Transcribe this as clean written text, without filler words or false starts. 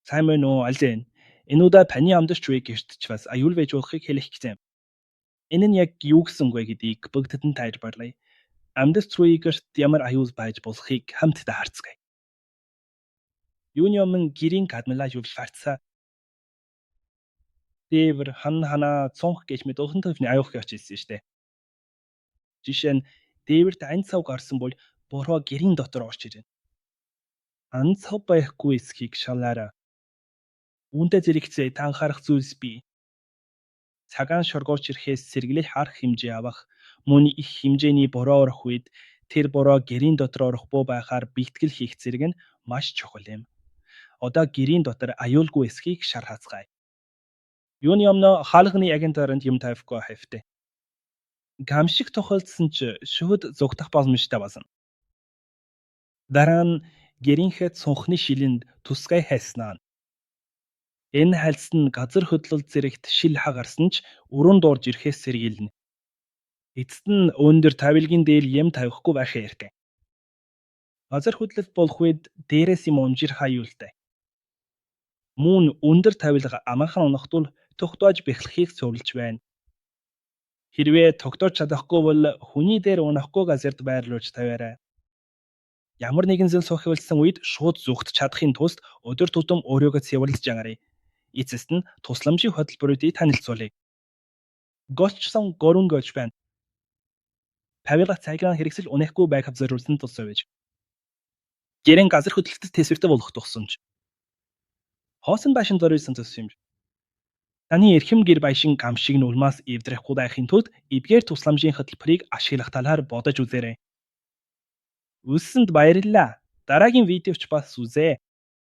Сайн байна уу? Аль зэн? Энэ удаа таны амдч буй гэрт ч бас аюул байж болохыг хэлэх гэж байна. Энэ нь яг юу гэсэн үг вэ гэдгийг бүгдэд нь тайлбарлая. Амдч буй гэрт ямар аюул байж болохыг хамтдаа харцгаая. Юуны өмнө гэрийн гадмалаа юулфарцаа. Дээвэр ханаа цонх гэж мэд охин төвний аюух гэж хэлсэн шүү дээ. Жишээ нь дээвэрт ань цав гарсан бол бороо гэрийн дотор орж ирнэ. Ань цав байхгүй эсхийг шалаарай. Үүнтэй зэрэгцээ та анхаарах зүйлс бий. Цагаан шоргоолч ирэхээс сэргэлэх арга хэмжээ авах, мөн их хэмжээний бороо орох үед тэр бороо гэрийн дотор орохгүй байхаар бэлтгэл хийх зэрэг нь маш чухал юм. Одоо гэрийн дотор аюулгүй эсхийг шархацгаая. Юуны өмнө хаалганы ягийн тойронд юм тавихгүй хэвтэй. Гамшиг тохиолдсон ч шүд зүгтах боломжтой болно. Дараа нь гэрийнхээ цонхны шилэнд тусгай хайснаа. Энэ хальс нь газар хөдлөл зэрэгт шил хагарсан ч өрөөнд орж ирэхээс сэргийлнэ. Эцэст нь өндөр тавилгын дээр юм тавихгүй байх хэрэгтэй. Газар хөдлөлт болох үед дээрээс юм унжирах аюултай. Мөн өндөр тавилга амархан унахтул тогтоож бэхлэхийг зөвлөж байна. Хэрвээ тогтоож чадахгүй бол хүний дээр унахгүй газарт байрлуулж тавиарай. Ямар нэгэн зүйл сохивлсан үед шууд зүгт чадахын тулд өдөр тутам өөрийгөө цэвэрлэж агарыг. Эцэст нь тусламжийн хөтөлбөрүүдийг танилцуулъя. Голчсон гөрөн голч байна. Тавилга цагаан хэрэгсэл унахгүй байх зориулсан тус байж. Гэрэн газар хөдлөлтөд тэсвэртэй болох тусамж. Хоосон байшин зориулсан тусамж. Таны эрхэм гэр байшин гамшиг нь улмаас эвдрэхгүй байхын тулд эдгээр тусламжийн хөтөлбөрийг ашиглах талаар бодож үзээрэй. Үлсэнд баярлалаа. Дараагийн видеовч бас үзье.